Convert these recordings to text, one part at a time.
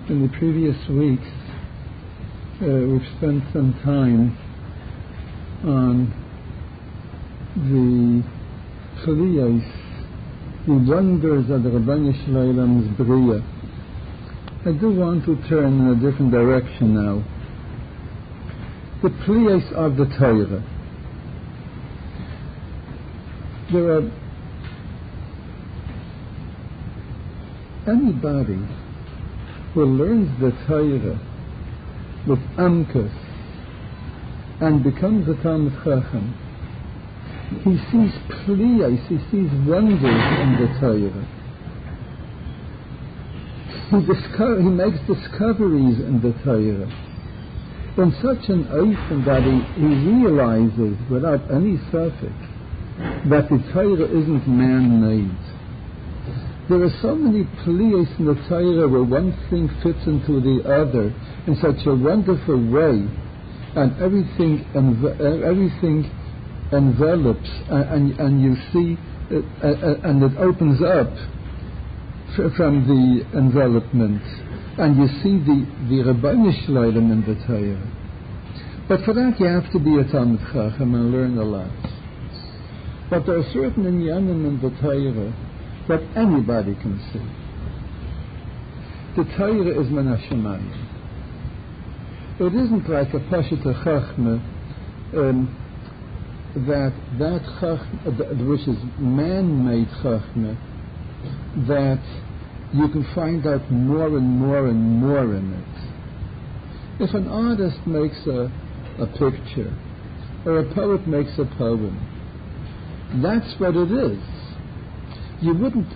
In the previous weeks, we've spent some time on the chliyos, the wonders of the Rabbi Shloim's Bria. I do want to turn in a different direction now. The chliyos of the Torah. There are anybody who learns the Torah with amkus and becomes a Talmid Chacham, he sees pliyos, he sees wonders in the Torah. He makes discoveries in the Torah in such an open that he realizes without any suffix that the Torah isn't man-made. There are so many pliyos in the Torah where one thing fits into the other in such a wonderful way, and everything envelops, and you see, and it opens up from the envelopment, and you see the Rabbi Shloim in the Torah. But for that you have to be a Talmid Chacham and learn a lot. But there are certain inyanim in the Torah that anybody can see. The Torah is min hashamayim. It isn't like a Pashut Chachma, that Chachma, which is man-made Chachma, that you can find out more and more and more in it. If an artist makes a picture, or a poet makes a poem, that's what it is. You wouldn't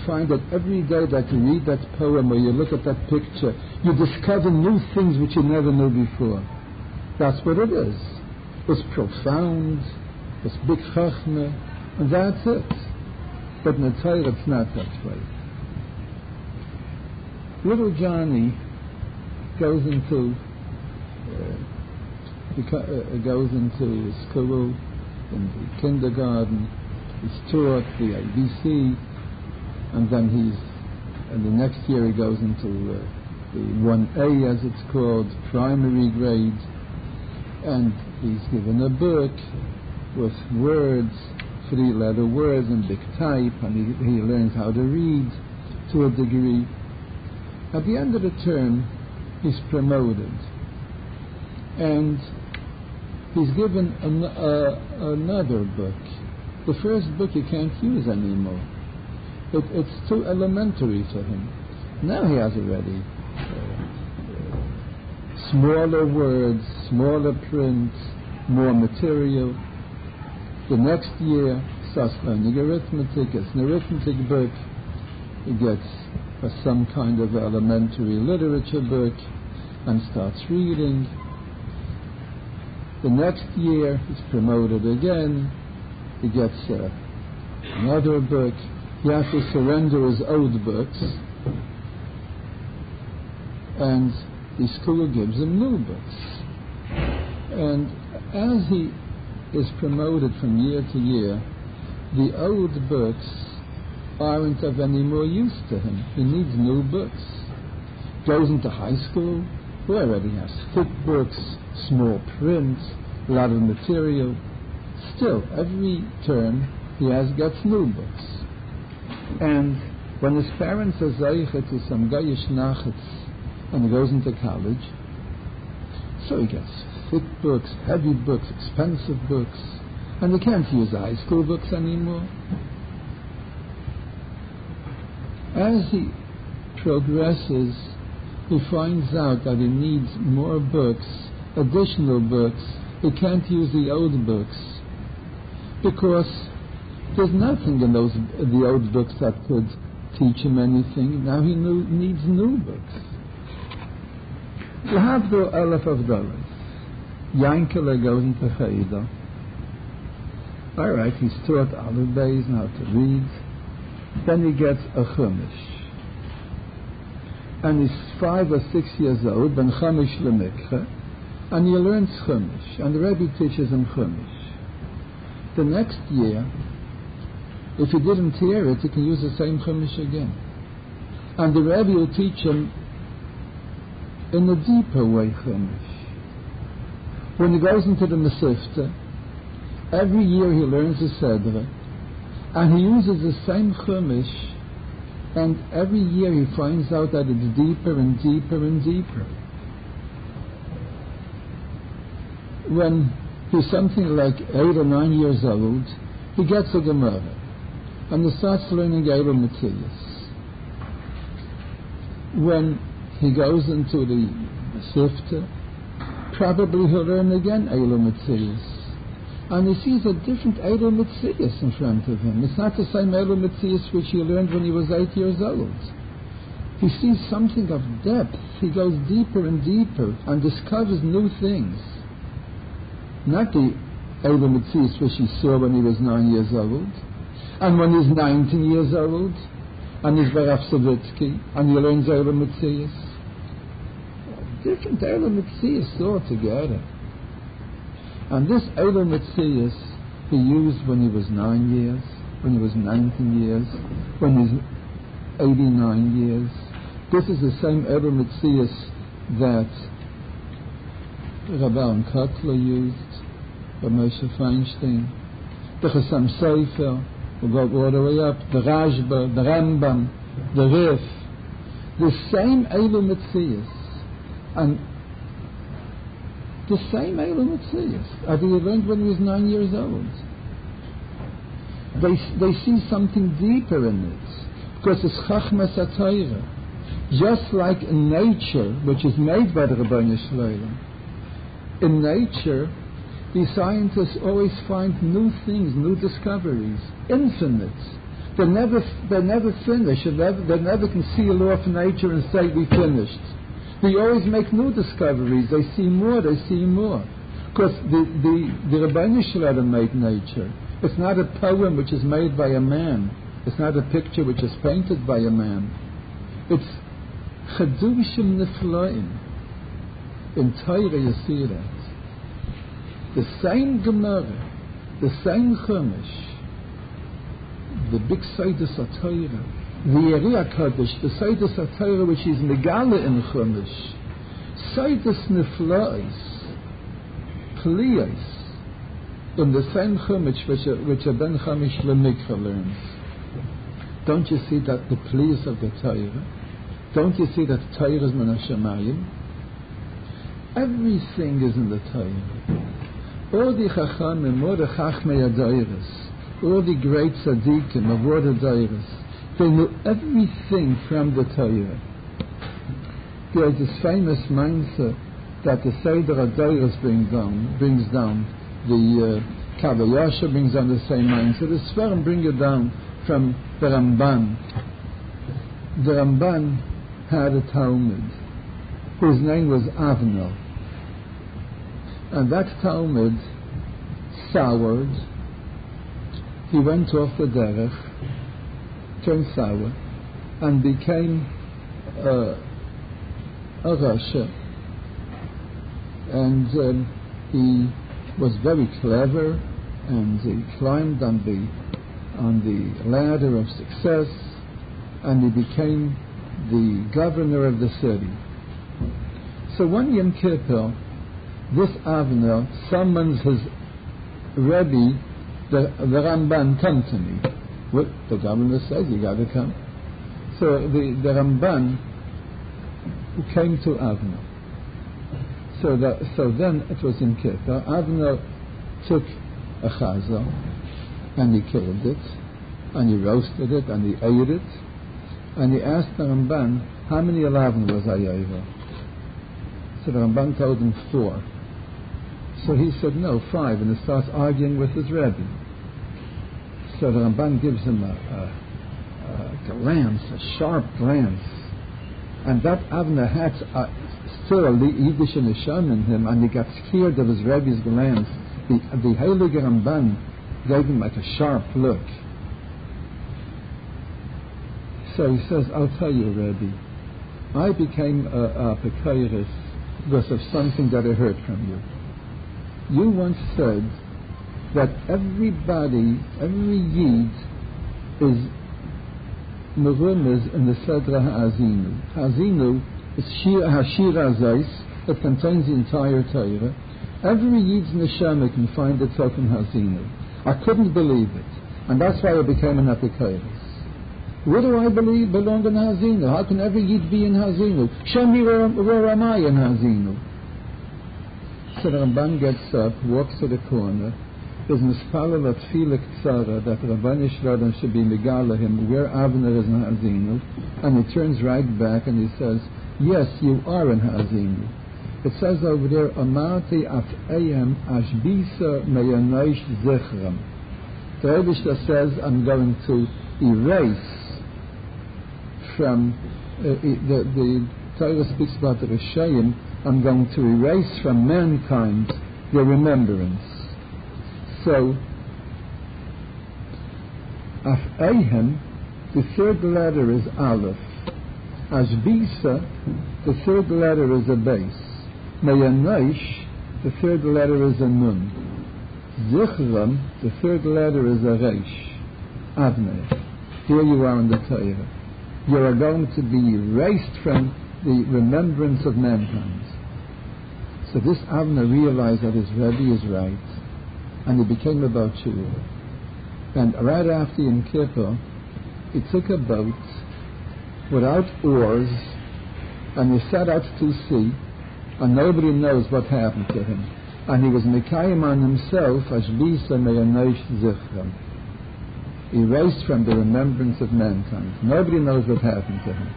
find that every day that you read that poem or you look at that picture, you discover new things which you never knew before. That's what it is. It's profound, it's big chachma, and that's it. But in the Torah it's not that way. Little Johnny goes into school, in the kindergarten. He's taught the ABC, and then and the next year he goes into the 1A, as it's called, primary grade, and he's given a book with words, 3-letter words in big type, and he learns how to read to a degree. At the end of the term, he's promoted, and he's given another book. The first book he can't use anymore. It's too elementary for him. Now he has already smaller words, smaller print, more material. The next year, he starts learning arithmetic, gets an arithmetic book, he gets some kind of elementary literature book, and starts reading. The next year, he's promoted again. He gets another book. He has to surrender his old books, and the school gives him new books. And as he is promoted from year to year, the old books aren't of any more use to him. He needs new books. Goes into high school, he already has thick books, small print, a lot of material. Still, every term he gets new books. And when his parents are zeicha to some gayish nachitz, and he goes into college, so he gets thick books, heavy books, expensive books, and he can't use the high school books anymore. As he progresses, he finds out that he needs more books, additional books. He can't use the old books, because there's nothing in the old books that could teach him anything. Now he needs new books. L'havdil elef of dollars. Yankele goes into Chayida. All right, he's taught Aleph Beis and how to read. Then he gets a Chumash. And he's 5 or 6 years old, ben Chumash lemikcha, and he learns Chumash, and the Rabbi teaches him Chumash. The next year, if he didn't hear it, he can use the same Chumash again. And the Rabbi will teach him in a deeper way Chumash. When he goes into the Masifta, every year he learns the Sedra, and he uses the same Chumash, and every year he finds out that it's deeper and deeper and deeper. When he's something like 8 or 9 years old, he gets a Gemara, and he starts learning Eila Matthias. When he goes into the Sifta, probably he'll learn again Eila Matthias. And he sees a different Eila Matthias in front of him. It's not the same Eila Matthias which he learned when he was 8 years old. He sees something of depth. He goes deeper and deeper and discovers new things. Not the Eila Matthias which he saw when he was 9 years old, and when he's 19 years old, and he's Barav Savitsky, and he learns Eila Matthias. Different Eila Matthias altogether. And this Eila Matthias he used when he was 9 years, when he was 19 years, when he's 89 years. This is the same Eila Matthias that Rabbi Kotler used, by Moshe Feinstein, the Chassam Sofer, we go all the way up, the Rashba, the Rambam, the Rif, the same Eila Matthias, and the same Eila Matthias as he learned when he was 9 years old. They see something deeper in it, because it's Chachmas HaTorah. Just like in nature, which is made by the Rabbeinu Shloim, in nature, the scientists always find new things, new discoveries, infinite. They never finish. They never can see a law of nature and say we finished. They always make new discoveries. They see more. Because the Rabbeinu Shloim made nature. It's not a poem which is made by a man. It's not a picture which is painted by a man. It's Chedushim Niflaim. In Torah you see that. The same Gemara, the same Chumash, the big Seidus HaTorah, the Yeri HaKadosh, the Seidus HaTorah which is Megala in Chumash, Seidus Nifla'is, Pliyas, in the same Chumash which a Ben Chamish Lemikra learns. Don't you see that the Pliyas of the Torah? Don't you see that Torah is Min HaShamayim? Everything is in the Torah. All the Chachamim, all the Chachmei Adairis, all the great Tzaddikim of all the Adairis, they know everything from the Torah. There is this famous mindset that the Seder Adairis brings down. The Kabbalah brings down the same mindset. The Sfarim bring it down from the Ramban. The Ramban had a Talmud whose name was Avner. And that Talmud soured. He went off the derech, turned sour, and became a Rasha. And he was very clever, and he climbed on the ladder of success, and he became the governor of the city. So one Yom Kippur, this Avner summons his Rabbi, the Ramban, come to me. Well, the governor says, you got to come. So the Ramban came to Avner. So then it was in Kippur. Avner took a chazal, and he killed it, and he roasted it, and he ate it, and he asked the Ramban, how many alavin was I over? So the Ramban told him 4. So he said, no, 5, and he starts arguing with his Rebbe. So the Ramban gives him a glance, a sharp glance, and that Avner had still a Yiddish neshama in him, and he got scared of his Rebbe's glance. The Heilige Ramban gave him like a sharp look. So he says, I'll tell you, Rebbe, I became a Pekairis because of something that I heard from you. You once said that everybody, every Yid is Merumez in the Sedra Ha'azinu. Ha'azinu It's Hashira Zeis. It contains the entire Torah. Every Yid's neshama can find itself in Hazinu. I couldn't believe it, and that's why I became an Apikoros. What do I believe belong in Hazinu? How can every Yid be in Hazinu? Show me where am I in Hazinu? So the Ramban gets up, walks to the corner. There's Mispalel at Tfilah Ktsara that Rabbi Yishradan should be megala him where Avner is in Hazinu, and he turns right back and he says, yes, you are in Hazinu. It says over there, Amati af ayam ashbisa meyanaish zichram. The Rebbe says, I'm going to erase from the Torah speaks about the Rishayim. I'm going to erase from mankind their remembrance. So, af ayam, the third letter is Aleph. Ashbisa, the third letter is a base. Meyanaish, the third letter is a nun. Zichram, the third letter is a reish. Avner. Here you are in the Torah. You are going to be erased from the remembrance of mankind. So this Avner realized that his Rebbe is right, and he became a Balchur. And right after Yom Kippur, he took a boat without oars, and he set out to sea, and nobody knows what happened to him. And he was Mekayim on himself, Ashbisa Meyanaish Zichram, erased from the remembrance of mankind. Nobody knows what happened to him.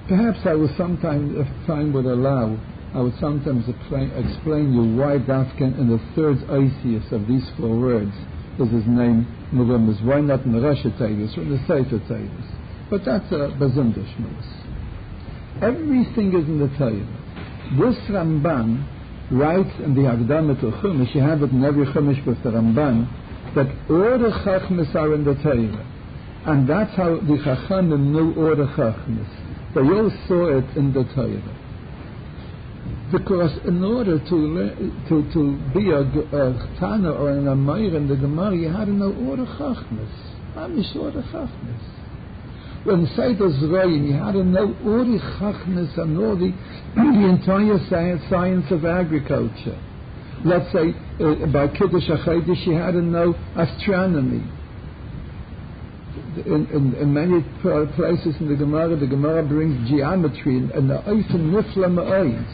Perhaps I will sometime, if time would allow, I would sometimes explain you why Dafkin in the third Isis of these 4 words is his name, Murumas. Why not in the Rasha Tavis or in the Sefer Tavis? But that's a Bazundishmus. Everything is in the Torah. This Ramban writes in the Hagdama to Chumash, you have it in every Chumash with the Ramban, that all the Chachmas are in the Torah. And that's how the Chachamim knew all the Chachmas. They all saw it in the Torah. Because in order to be a Tana or an Amayr in the Gemara, you had to know all the Chachmas. I'm sure the Chachmas. When Seidos Royim, you had to know all the Chachmas and all the entire science of agriculture. Let's say by Kiddush HaChodesh, you had to know astronomy. In many places in the Gemara brings geometry and the Eifin Nifla Ma'oid.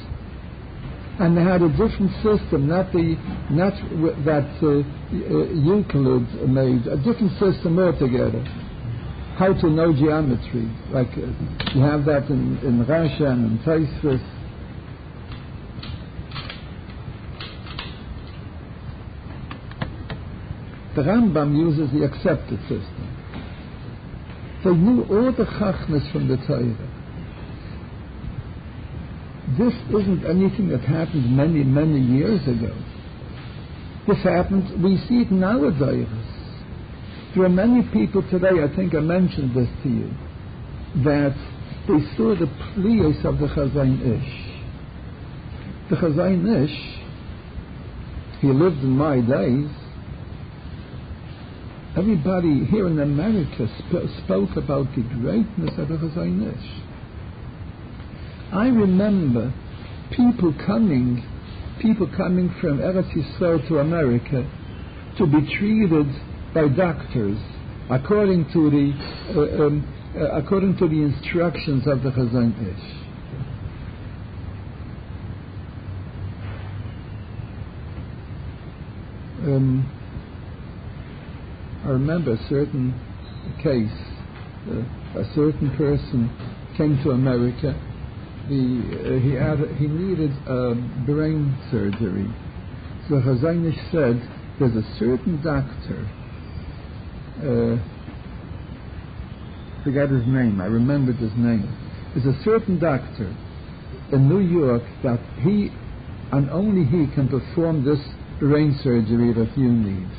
And they had a different system, not that Euclid made, a different system altogether. How to know geometry, like you have that in Rasha and in Tosfos. The Rambam uses the accepted system. They knew all the Chachmas from the Torah. This isn't anything that happened many, many years ago. This happened, we see it nowadays. There are many people today, I think I mentioned this to you, that they saw the plios of the Chazain Ish. The Chazain Ish, he lived in my days. Everybody here in America spoke about the greatness of the Chazain Ish. I remember people coming from Eretz Yisrael to America to be treated by doctors according to the instructions of the Chazain Ish. I remember a certain case. A certain person came to America. He needed brain surgery. So Chazain Ish said, there's a certain doctor, forgot his name, I remembered his name. There's a certain doctor in New York that he, and only he, can perform this brain surgery that you need.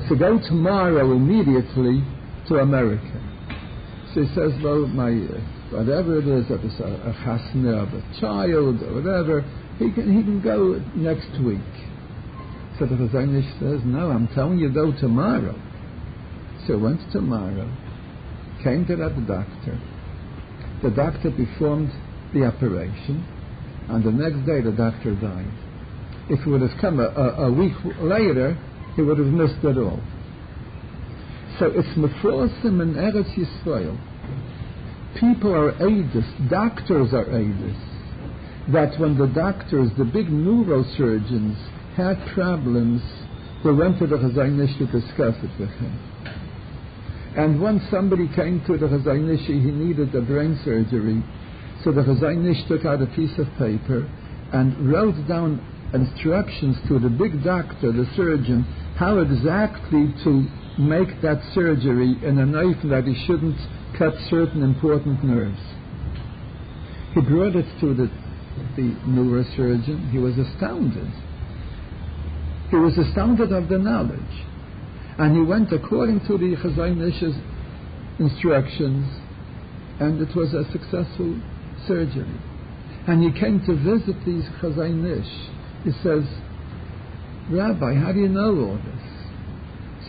So go tomorrow immediately to America. So he says, well, my whatever it is, if it's a chasna of a child or whatever, he can go next week. So the Chazain Ish says, no, I'm telling you, go tomorrow. So went tomorrow, came to that doctor. The doctor performed the operation, and the next day the doctor died. If he would have come a week later, he would have missed it all. So it's Wolfson in Eretz Yisrael. People are aidis, doctors are aidis, that when the doctors, the big neurosurgeons, had problems, they went to the Chazaynish to discuss it with him. And once somebody came to the Chazaynish, he needed a brain surgery, so the Chazaynish took out a piece of paper and wrote down instructions to the big doctor, the surgeon, how exactly to make that surgery in a knife that he shouldn't cut certain important nerves. He brought it to the neurosurgeon. He was astounded. He was astounded of the knowledge. And he went according to the Chazaynish's instructions, and it was a successful surgery. And he came to visit these Chazaynish. He says, Rabbi, how do you know all this?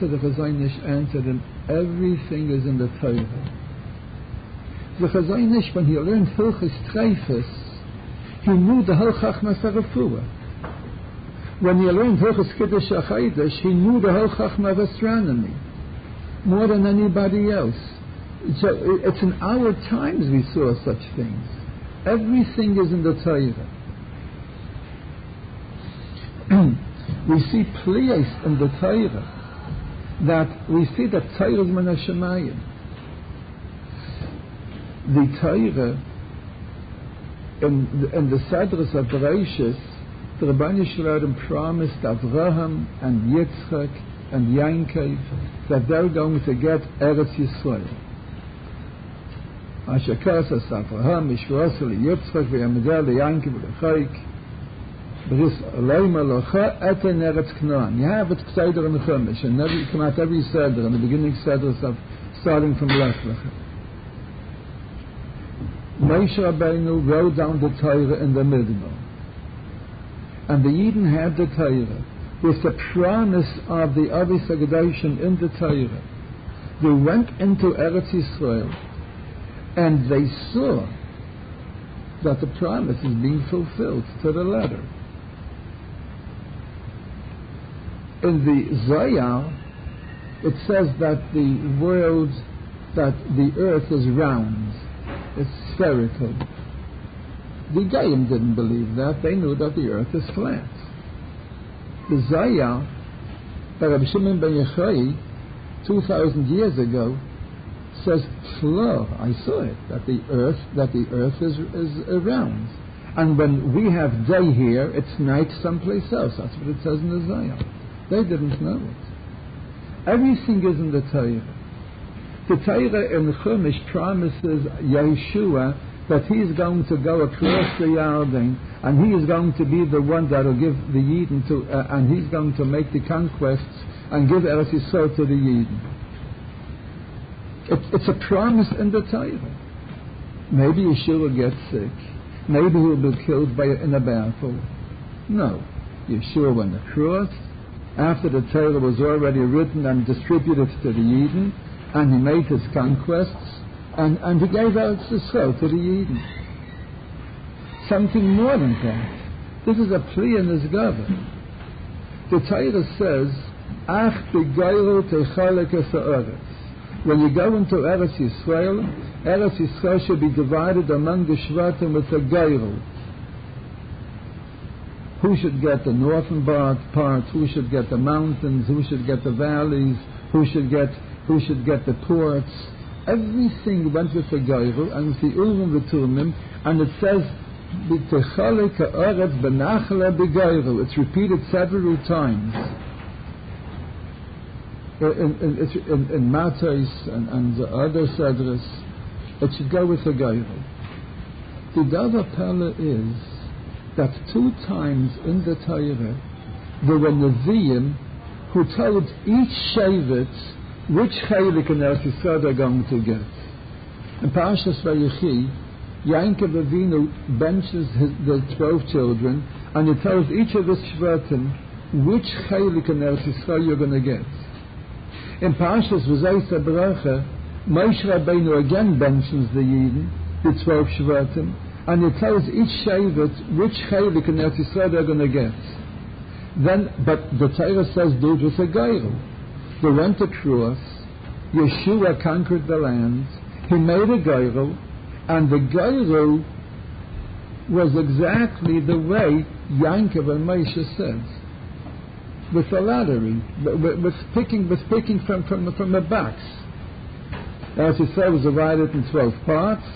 So the Chazaynish answered him, everything is in the Torah. The Chazaynish, when he learned Hilchos Treifus, he knew the whole Chachmas HaRefuah. When he learned Hilchos Kiddush HaChodesh, he knew the whole Chachma of astronomy more than anybody else. So it's in our times we saw such things. Everything is in the Torah. We see Pliyas in the Torah, that we see that Torah is Min HaShamayim. The Torah in the Sedras of Bereshis, the Rebbeinu Shalom promised Avraham and Yitzchak and Yankov that they're going to get Eretz Yisrael. Asher kasas Avraham Yishvosel Yitzchak v'Yamideh Yankov v'Chaik B'ris Aleima Locha Eten Eretz Canaan. You have it Seder in the Chumash, and you come out every Seder, in the beginning Seders of starting from Lech Lecha. Moshe Rabbeinu wrote down the Torah in the Midbar. And the Yidden had the Torah with the promise of the Avis HaGedoshim in the Torah. They went into Eretz Yisrael and they saw that the promise is being fulfilled to the letter. In the Zohar, it says that the world, that the earth is round, it's spherical. The Goyim didn't believe that. They knew that the earth is flat. The Zohar, by Rabbi Shimon ben Yochai, 2,000 years ago, says, "Flo, I saw it, that the earth is round. And when we have day here, it's night someplace else." That's what it says in the Zohar. They didn't know it. Everything is in the Torah. The Torah in Chumash promises Yeshua that he is going to go across the Yarden, and he is going to be the one that will give the Yidden to, and he's going to make the conquests and give Eretz Yisrael to the Yidden. It's a promise in the Torah. Maybe Yeshua gets sick. Maybe he will be killed in a battle. No. Yeshua went across after the Torah was already written and distributed to the Yidden, and he made his conquests, and he gave Eretz Yisrael to the Yidden. Something more than that. This is a plea in his government. The Torah says, Ach b'gayru techalek es ha'aretz. When you go into Eretz Yisrael should be divided among the Shvatim with a gayru. Who should get the northern part? Who should get the mountains? Who should get the valleys? Who should get the ports? Everything went with the gayru, and with the Urim v'Tumim, and it says, B'techalek ha'aretz b'nachla b'gayru. It's repeated several times. In Matos and the other Sedras, it should go with the gayru. The Dava Pella is that 2 times in the Torah there were Nevi'im who told each Shevet which Chelik in Eretz Yisrael they're going to get. In Parshas Vayechi, Yankov Avinu benches the 12 children, and he tells each of the Shvatim which Chelik in Eretz Yisrael you're going to get. In Parshas V'zayis HaBracha, Moshe Rabbeinu again mentions the Yidden, the 12 Shvatim, and it tells each Shevet which Chelik in Eretz Yisrael they're going to get. Then, but the Torah says, do it with a Geirel. They went across, Yeshua conquered the land, he made a Geirel, and the Geirel was exactly the way Yankov and Moshe said. With a lottery, with picking from a box. As he said, was divided in 12 parts,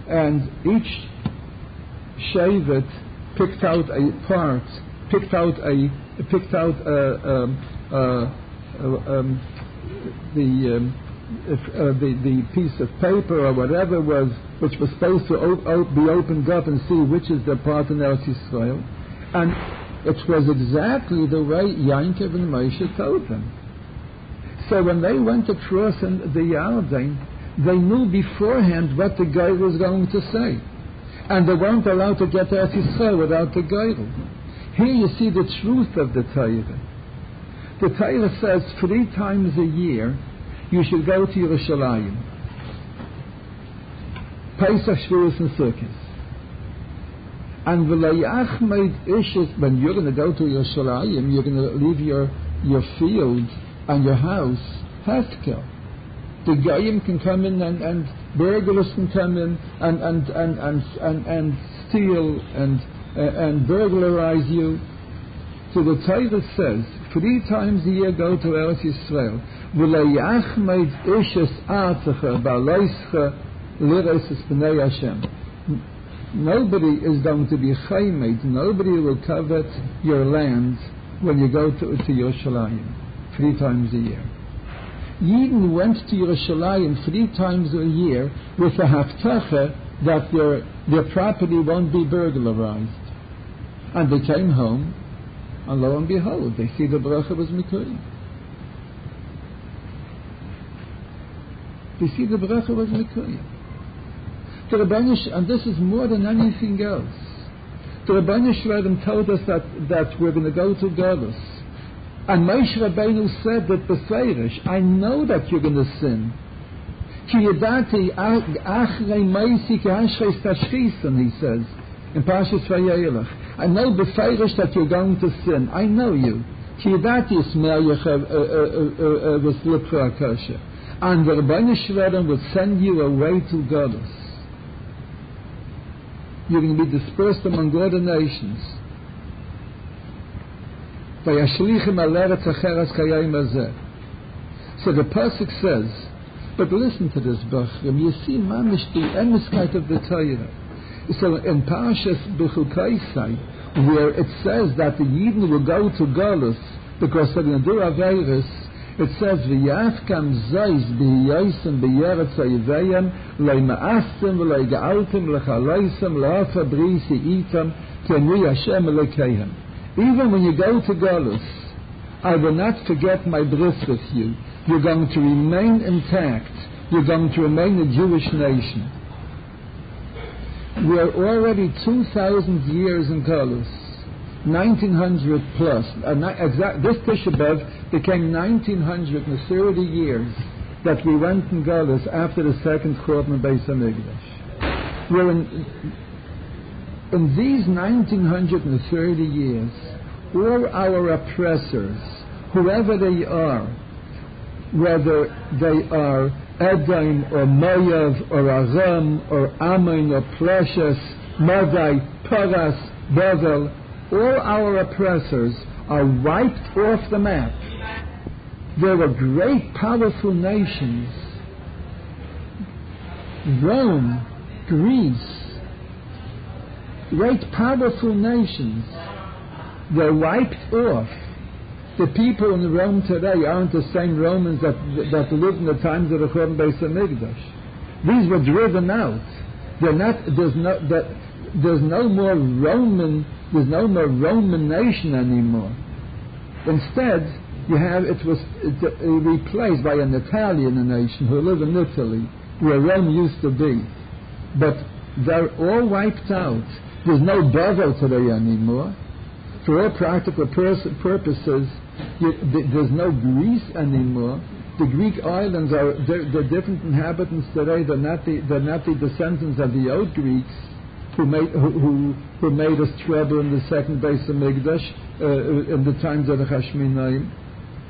and each Shevet picked out a part, picked out the piece of paper or whatever was, which was supposed to be opened up and see which is the part in Eretz Yisrael, and it was exactly the way Yankov and Moshe told them. So when they went across in the Yarden, they knew beforehand what the guy was going to say, and they weren't allowed to get Eretz Yisrael without the Geirel. Here you see the truth of the Torah. The Torah says 3 times a year you should go to Yerushalayim. Pesach, Shavuos, and Sukkot. And when you're going to go to Yerushalayim, you're going to leave your field and your house hefker. The Goyim can come in and burglars can come in and steal and burglarize you. So the Torah says 3 times a year go to Eretz Yisrael. Nobody is going to be chaymed. Nobody will covet your land when you go to Yerushalayim 3 times a year. Yidden went to Yerushalayim 3 times a year with a haftacha that their property won't be burglarized. And they came home, and lo and behold, they see the bracha was mikuyim. They see the bracha was mikuyim. The Rabbanish, and this is more than anything else. The Rabbanish Shalom told us that we're going to go to Galus. And Moshe Rabbeinu said that B'Seirish, I know that you're going to sin. Ki yedati achrei meisi ki hashrei tashchisen, he says in Parshas Vayelech. I know B'Seirish that you're going to sin. I know you. Ki yedati ismel yechev v'slipcha akasha. And the Rabbanish Shalom will send you away to Galus. You're going to be dispersed among all the nations. So the pasuk says, but listen to this, Bachram. You see, mamish the emiskite of the Torah. So in Parshas B'chukaisai, where it says that the Yidden will go to Galus because they're going to do Averis, it says, "V'yafkam zayis b'hiyosim b'yeretz ha'yivayim le'ma'astim v'le'ga'altim l'chalaisim la'afa brisi itam k'emri Hashem Elokehem." Even when you go to Galus, I will not forget my bris with you. You're going to remain intact. You're going to remain a Jewish nation. We're already 2,000 years in Galus. 1900 plus. This Tisha B'Av became 1930 years that we went in Galus after the second Korban Beis HaMikdash. We're in these 1930 years, all our oppressors, whoever they are, whether they are Edom or Moav or Aram or Ammon or Precious, Madai, Paras, Bavel, all our oppressors are wiped off the map. There were great, powerful nations. Rome, Greece, great, powerful nations. They're wiped off. The people in Rome today aren't the same Romans that lived in the times of the Korban Beis HaMikdash. These were driven out. There's no more Roman nation anymore. Instead, it was replaced by an Italian nation who live in Italy, where Rome used to be. But they're all wiped out. There's no Bavel today anymore. For all practical purposes, there's no Greece anymore. The Greek islands they're different inhabitants today. They're not the descendants of the old Greeks who made us trouble in the second base of Migdash in the times of the Hashmonaim,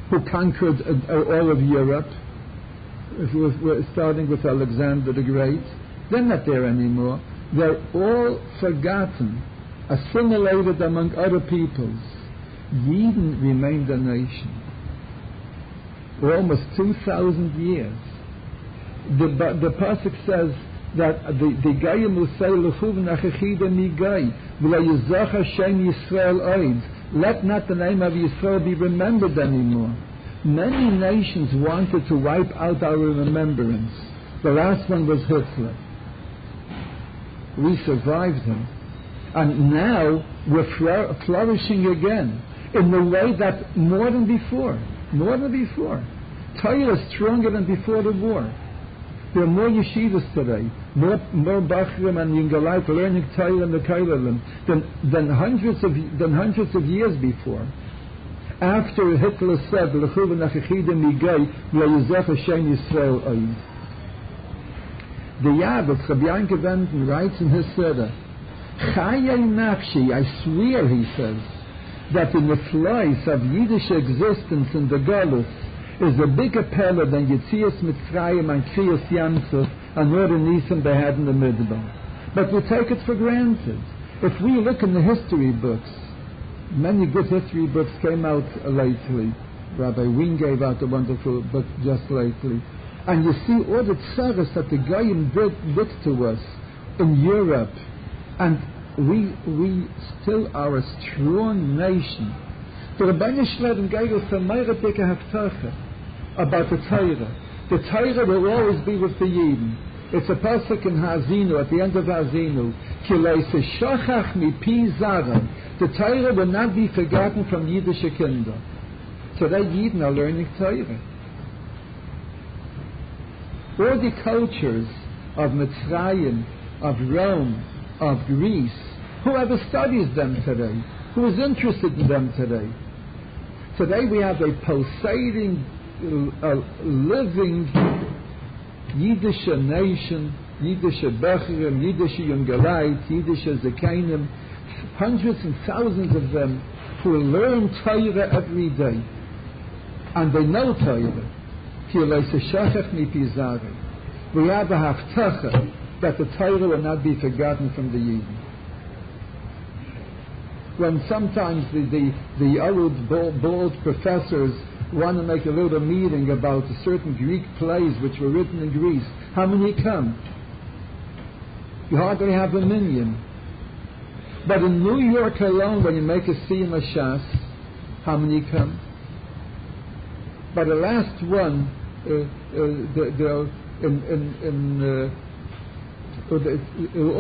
who conquered all of Europe. If we're starting with Alexander the Great, they're not there anymore. They're all forgotten, assimilated among other peoples. Yidden remained a nation for almost 2,000 years. The pasuk says that the Gayim will say l'chuv nachachida migai v'la yizach Hashem Yisrael oid. Let not the name of Yisrael be remembered anymore. Many nations wanted to wipe out our remembrance. The last one was Hitler. We survived him, and now we're flourishing again in the way that more than before. Torah is stronger than before the war. There are more yeshivas today, more bachrim and yingalite learning Torah in the Kailalim than hundreds of years before. After Hitler said, "L'chuv nachachida migai v'yizach Hashem Yisrael oid." The Yabbat, Rabbi Yanke Venden, writes in his Seder, "Chayei nafshi," I swear, he says, that in the slice of Yiddish existence in the Galus is a bigger pella than Yetzias Mitzrayim and Kriyas Yamsuf and Northern Nisan they had in the Midbar. But we take it for granted. If we look in the history books, many good history books came out lately. Rabbi Wien gave out a wonderful book just lately. And you see all the tzaras that the Goyim did to us in Europe. And we still are a strong nation. The Rabbi Shled gave us a meire dicke haftache about the Torah. The Torah will always be with the Yidden. It's a pasuk in Hazinu, at the end of Hazinu. Ki le'seshachach mi pi zara. The Torah will not be forgotten from Yiddish kinder. Today Yidden are learning Torah. All the cultures of Mitzrayim, of Rome, of Greece, whoever studies them today, who is interested in them today. Today we have a pulsating, living Yiddish nation, Yiddish Becherim, Yiddish Yungalite, Yiddish Zekainim, hundreds and thousands of them who learn Torah every day. And they know Torah. We have a haftacha that the Torah will not be forgotten from the Yidden. When sometimes the old bald professors want to make a little meeting about certain Greek plays which were written in Greece, how many come? You hardly have a million. But in New York alone, when you make a Siyum Shas, how many come? But the last one, all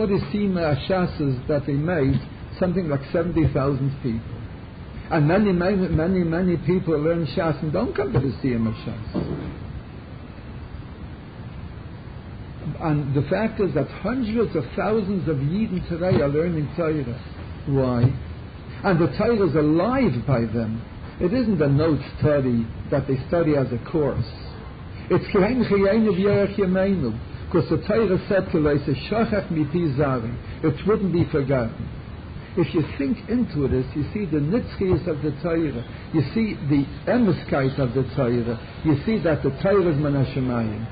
the Siyum Shas's that they made, something like 70,000 people. And many people learn Shas and don't come to the Siyum Shas. And the fact is that hundreds of thousands of Yidden today are learning Torah. Why? And the Torah is alive by them. It isn't a note study that they study as a course. It's because the Torah said to us, it wouldn't be forgotten. If you think into this, you see the nitzchias of the Torah. You see the emeskite of the Torah. You see that the Torah is man hashemayim.